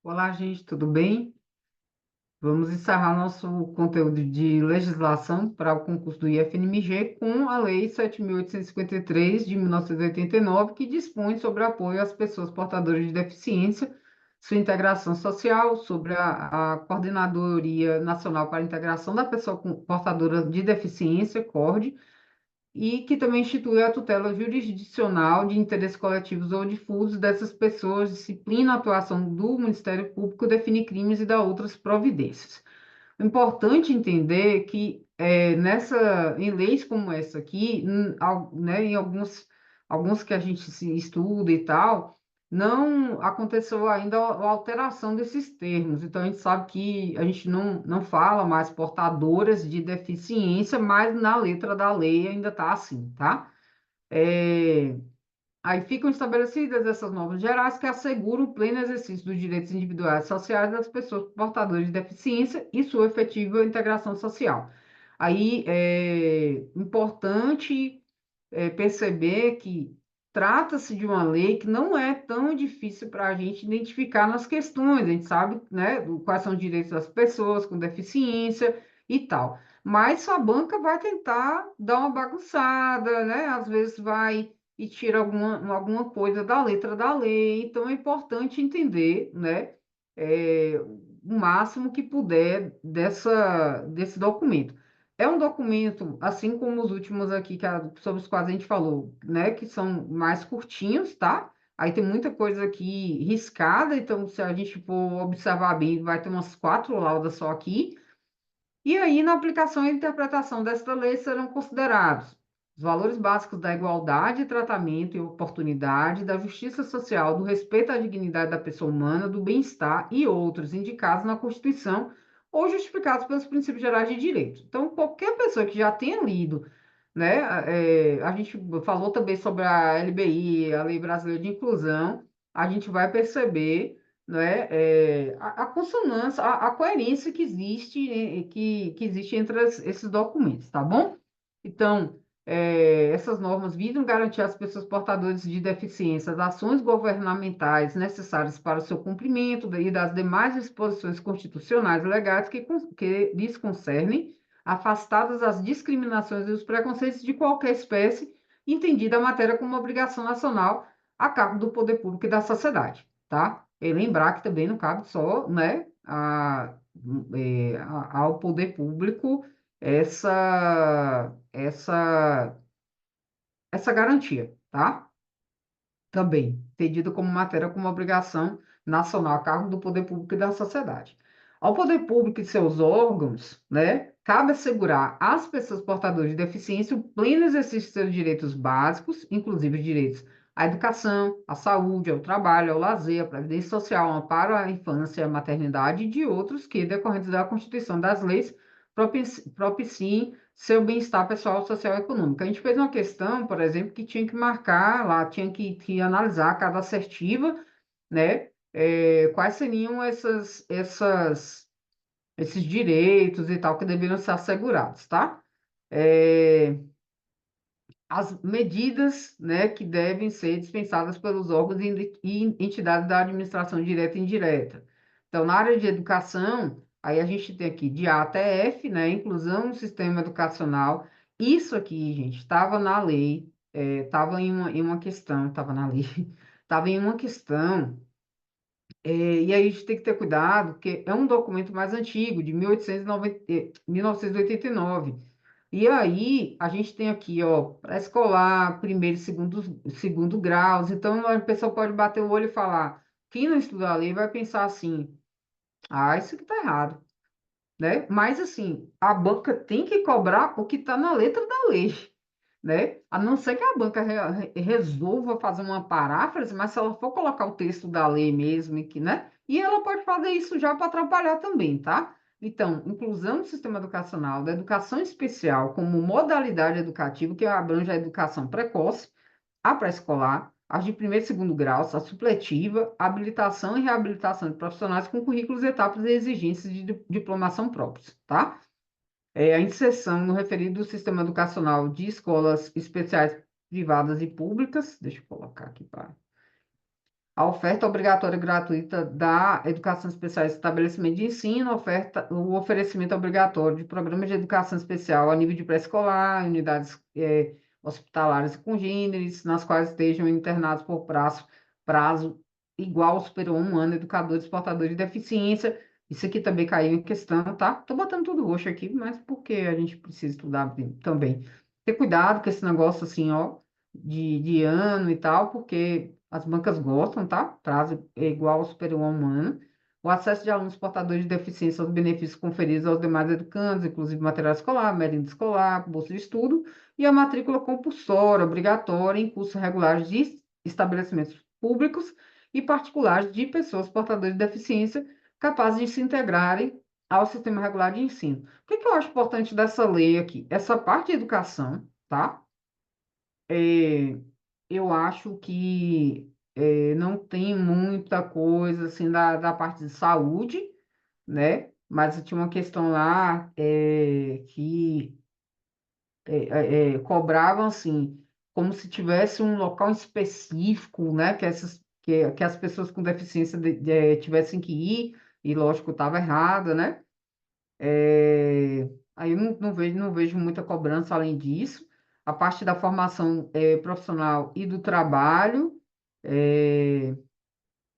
Olá, gente, tudo bem? Vamos encerrar nosso conteúdo de legislação para o concurso do IFMG com a Lei 7.853 de 1989, que dispõe sobre apoio às pessoas portadoras de deficiência, sua integração social, sobre a Coordenadoria Nacional para a Integração da Pessoa Portadora de Deficiência, CORD, e que também institui a tutela jurisdicional de interesses coletivos ou difusos dessas pessoas, disciplina a atuação do Ministério Público, define crimes e dá outras providências. É importante entender que em leis como essa aqui, né, em alguns que a gente se estuda e tal, não aconteceu ainda a alteração desses termos. Então, a gente sabe que a gente não fala mais portadoras de deficiência, mas na letra da lei ainda está assim, tá? É, Aí ficam estabelecidas essas normas gerais que asseguram o pleno exercício dos direitos individuais e sociais das pessoas portadoras de deficiência e sua efetiva integração social. Aí é importante perceber que trata-se de uma lei que não é tão difícil para a gente identificar nas questões. A gente sabe, né, quais são os direitos das pessoas com deficiência e tal. Mas a banca vai tentar dar uma bagunçada, né? Às vezes vai e tira alguma coisa da letra da lei. Então, é importante entender, né, o máximo que puder desse documento. É um documento, assim como os últimos aqui, sobre os quais a gente falou, né, que são mais curtinhos, tá? Aí tem muita coisa aqui riscada, então se a gente for observar bem, vai ter umas 4 laudas só aqui. E aí, na aplicação e interpretação desta lei serão considerados os valores básicos da igualdade, tratamento e oportunidade, da justiça social, do respeito à dignidade da pessoa humana, do bem-estar e outros indicados na Constituição ou justificados pelos princípios gerais de direito. Então, qualquer pessoa que já tenha lido, né, a gente falou também sobre a LBI, a Lei Brasileira de Inclusão, a gente vai perceber, né, a consonância, a coerência que existe, que existe entre esses documentos, tá bom? Então, essas normas visam garantir às pessoas portadoras de deficiência as ações governamentais necessárias para o seu cumprimento e das demais disposições constitucionais e legais que lhes concernem, afastadas as discriminações e os preconceitos de qualquer espécie, entendida a matéria como uma obrigação nacional a cargo do poder público e da sociedade, tá? E lembrar que também não cabe só, né, ao poder público essa garantia, tá? Também, entendida como matéria como obrigação nacional a cargo do poder público e da sociedade. Ao poder público e seus órgãos, né, cabe assegurar às pessoas portadoras de deficiência o pleno exercício de seus direitos básicos, inclusive os direitos à educação, à saúde, ao trabalho, ao lazer, à previdência social, ao amparo à infância e à maternidade e de outros que, decorrentes da Constituição das leis, propiciem seu bem-estar pessoal, social e econômico. A gente fez uma questão, por exemplo, que tinha que marcar lá, tinha que analisar cada assertiva, né? Quais seriam esses direitos e tal que deveriam ser assegurados, tá? É, as medidas, né, que devem ser dispensadas pelos órgãos e entidades da administração direta e indireta. Então, na área de educação, aí a gente tem aqui de A até F, né, inclusão no sistema educacional. Isso aqui, gente, estava na lei, estava em uma questão, estava na lei, estava em uma questão, e aí a gente tem que ter cuidado, porque é um documento mais antigo, de 1989. E aí, a gente tem aqui, ó, pré-escolar, primeiro e segundo graus. Então, a pessoa pode bater o olho e falar, quem não estuda a lei vai pensar assim, isso aqui tá errado, né? Mas, assim, a banca tem que cobrar o que está na letra da lei, né? A não ser que a banca resolva fazer uma paráfrase, mas se ela for colocar o texto da lei mesmo, né? E ela pode fazer isso já para atrapalhar também, tá? Então, inclusão no sistema educacional, da educação especial como modalidade educativa que abrange a educação precoce, a pré-escolar, as de primeiro e segundo grau, a supletiva, habilitação e reabilitação de profissionais com currículos, etapas e exigências de diplomação próprios, tá? A inserção no referido sistema educacional de escolas especiais privadas e públicas, deixa eu colocar aqui para A oferta obrigatória e gratuita da educação especial em estabelecimento de ensino, o oferecimento obrigatório de programas de educação especial a nível de pré-escolar, unidades hospitalares e congêneres, nas quais estejam internados por prazo igual ou superior a um ano, educadores portadores de deficiência. Isso aqui também caiu em questão, tá? Estou botando tudo roxo aqui, mas porque a gente precisa estudar também. Ter cuidado com esse negócio assim, ó, de ano e tal, porque as bancas gostam, tá? Prazo é igual ao superior a um ano. O acesso de alunos portadores de deficiência aos benefícios conferidos aos demais educandos, inclusive material escolar, merenda escolar, bolsa de estudo, e a matrícula compulsória, obrigatória, em cursos regulares de estabelecimentos públicos e particulares de pessoas portadoras de deficiência capazes de se integrarem ao sistema regular de ensino. O que que eu acho importante dessa lei aqui? Essa parte de educação, tá? É, eu acho que não tem muita coisa assim da parte de saúde, né? Mas tinha uma questão lá que cobravam assim, como se tivesse um local específico, né? Que as pessoas com deficiência tivessem que ir, e lógico, estava errado, né? Aí eu não vejo muita cobrança além disso. A parte da formação profissional e do trabalho, é,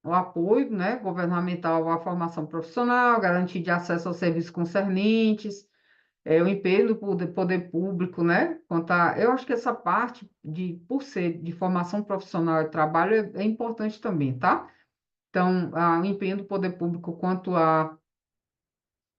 o apoio, né, governamental à formação profissional, garantia de acesso aos serviços concernentes, o empenho do poder público, né, eu acho que essa parte por ser de formação profissional e trabalho é importante também, tá? Então, o empenho do poder público quanto a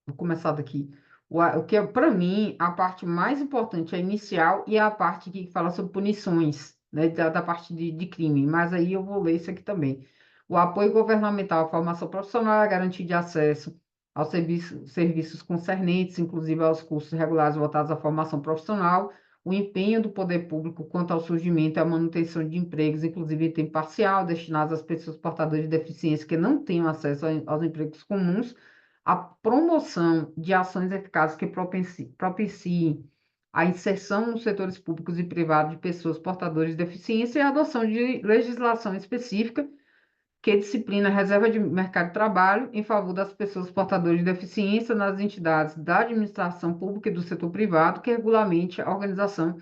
vou começar daqui. O que é, para mim, a parte mais importante é a inicial e a parte que fala sobre punições, né, da parte de crime. Mas aí eu vou ler isso aqui também. O apoio governamental à formação profissional, a garantia de acesso aos serviços concernentes, inclusive aos cursos regulares voltados à formação profissional, o empenho do poder público quanto ao surgimento e à manutenção de empregos, inclusive em tempo parcial, destinados às pessoas portadoras de deficiência que não tenham acesso aos empregos comuns, a promoção de ações eficazes que propiciem a inserção nos setores públicos e privados de pessoas portadoras de deficiência e a adoção de legislação específica que disciplina a reserva de mercado de trabalho em favor das pessoas portadoras de deficiência nas entidades da administração pública e do setor privado, que regulamente a organização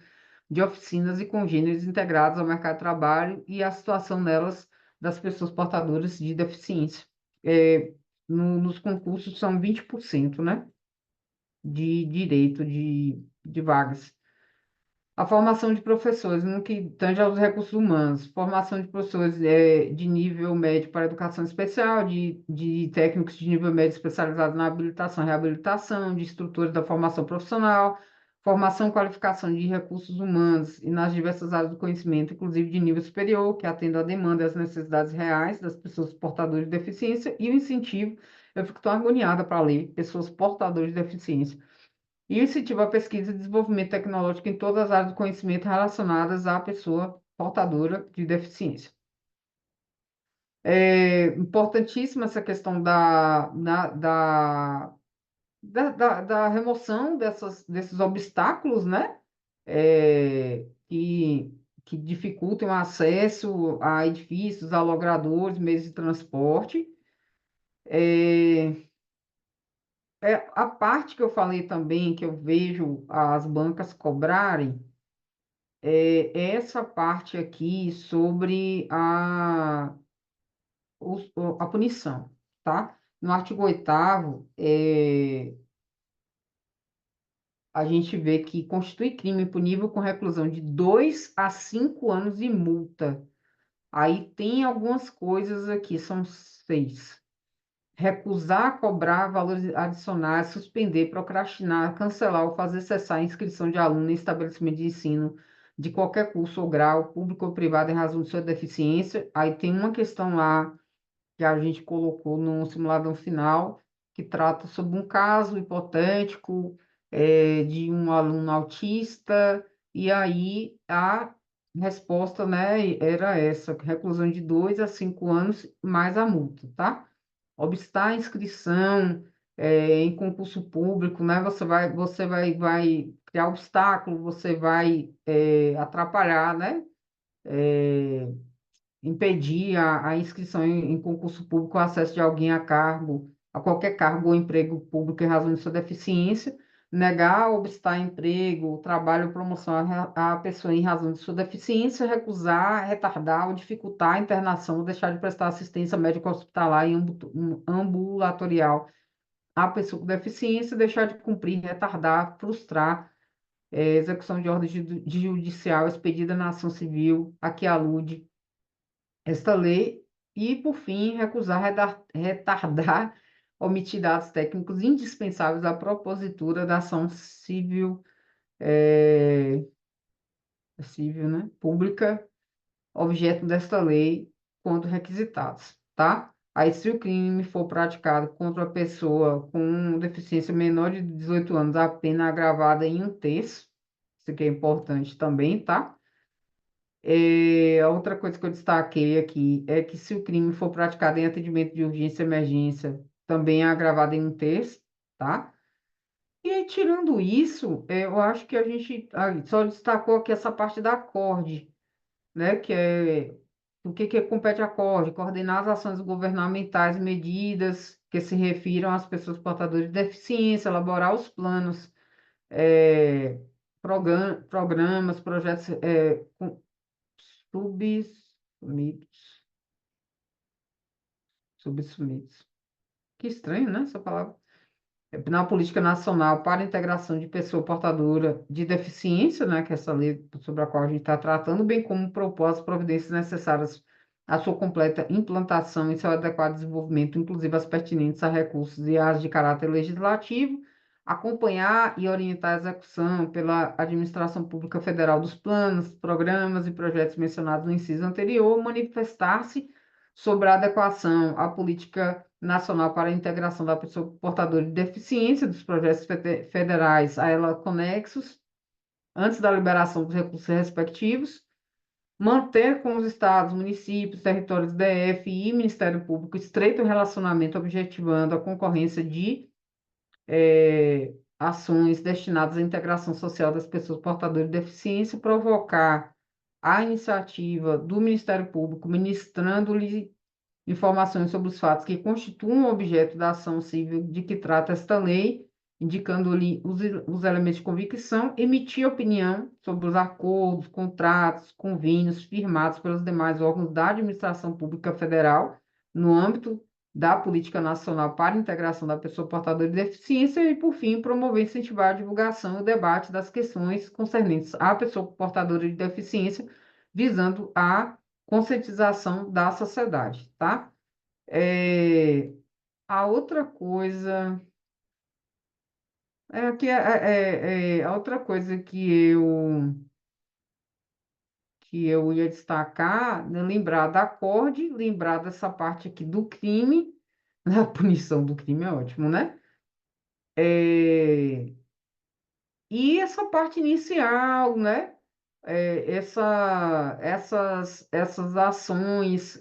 de oficinas e congêneres integrados ao mercado de trabalho e a situação nelas das pessoas portadoras de deficiência. É, nos concursos são 20%, né, de direito de vagas. A formação de professores, no que tange aos recursos humanos, formação de professores de nível médio para educação especial, de técnicos de nível médio especializados na habilitação e reabilitação, de instrutores da formação profissional, formação e qualificação de recursos humanos e nas diversas áreas do conhecimento, inclusive de nível superior, que atenda à demanda e às necessidades reais das pessoas portadoras de deficiência, e o incentivo, eu fico tão agoniada para ler, pessoas portadoras de deficiência e incentiva a pesquisa e desenvolvimento tecnológico em todas as áreas do conhecimento relacionadas à pessoa portadora de deficiência. É importantíssima essa questão da remoção desses obstáculos, né? Que dificultam o acesso a edifícios, a logradouros, meios de transporte. É, a parte que eu falei também, que eu vejo as bancas cobrarem, essa parte aqui sobre a punição, tá? No artigo 8º, a gente vê que constitui crime punível com reclusão de 2 a 5 anos e multa. Aí tem algumas coisas aqui, são 6. Recusar cobrar valores adicionais, suspender, procrastinar, cancelar ou fazer cessar a inscrição de aluno em estabelecimento de ensino de qualquer curso ou grau, público ou privado, em razão de sua deficiência. Aí tem uma questão lá que a gente colocou no simulador final, que trata sobre um caso hipotético de um aluno autista, e aí a resposta, né, era essa, reclusão de 2 a 5 anos mais a multa, tá? Obstar a inscrição em concurso público, né? Vai criar obstáculo, você vai atrapalhar, né? impedir a inscrição em concurso público, o acesso de alguém a cargo, a qualquer cargo ou emprego público em razão de sua deficiência, negar, obstar emprego, trabalho ou promoção à pessoa em razão de sua deficiência, recusar, retardar ou dificultar a internação ou deixar de prestar assistência médica hospitalar e ambulatorial à pessoa com deficiência, deixar de cumprir, retardar, frustrar execução de ordem judicial expedida na ação civil a que alude esta lei e, por fim, recusar, retardar, omitir dados técnicos indispensáveis à propositura da ação civil, é, civil, né, pública, objeto desta lei, quando requisitados, tá? Aí, se o crime for praticado contra a pessoa com deficiência menor de 18 anos, a pena agravada em um terço, isso aqui é importante também, tá? A outra coisa que eu destaquei aqui é que se o crime for praticado em atendimento de urgência e emergência, também é agravado em um terço, tá? E aí, tirando isso, eu acho que a gente só destacou aqui essa parte da CORD, né? Que é o que compete à CORD? Coordenar as ações governamentais e medidas que se refiram às pessoas portadoras de deficiência, elaborar os planos, é, programas, projetos subsumidos, subsumidos. Que estranho, né, essa palavra? Na política nacional para a integração de pessoa portadora de deficiência, né, que é essa lei sobre a qual a gente está tratando, bem como propor as providências necessárias à sua completa implantação e seu adequado desenvolvimento, inclusive as pertinentes a recursos e as de caráter legislativo, acompanhar e orientar a execução pela administração pública federal dos planos, programas e projetos mencionados no inciso anterior, manifestar-se sobre a adequação à política nacional para a integração da pessoa portadora de deficiência dos projetos federais a ela conexos, antes da liberação dos recursos respectivos, manter com os estados, municípios, territórios DF e Ministério Público estreito relacionamento, objetivando a concorrência de ações destinadas à integração social das pessoas portadoras de deficiência, provocar a iniciativa do Ministério Público, ministrando-lhe informações sobre os fatos que constituem o objeto da ação civil de que trata esta lei, indicando-lhe os elementos de convicção, emitir opinião sobre os acordos, contratos, convênios firmados pelos demais órgãos da administração pública federal no âmbito da política nacional para a integração da pessoa portadora de deficiência e, por fim, promover e incentivar a divulgação e o debate das questões concernentes à pessoa portadora de deficiência, visando a conscientização da sociedade, tá? É, a outra coisa a outra coisa que eu ia destacar, né, lembrar da CORD, lembrar dessa parte aqui do crime, a punição do crime é ótimo, né? É, e essa parte inicial, né? Essas ações,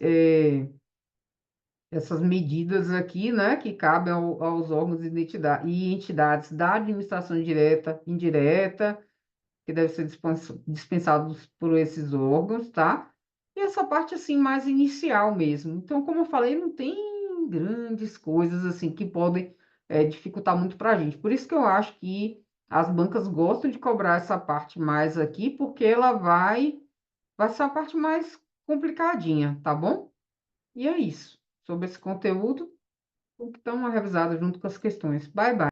essas medidas aqui, né, que cabem aos órgãos e entidades da administração direta, indireta, que devem ser dispensados por esses órgãos, tá? E essa parte, assim, mais inicial mesmo. Então, como eu falei, não tem grandes coisas, assim, que podem dificultar muito para a gente. Por isso que eu acho que as bancas gostam de cobrar essa parte mais aqui, porque ela vai ser a parte mais complicadinha, tá bom? E é isso. Sobre esse conteúdo, então uma revisada junto com as questões. Bye, bye.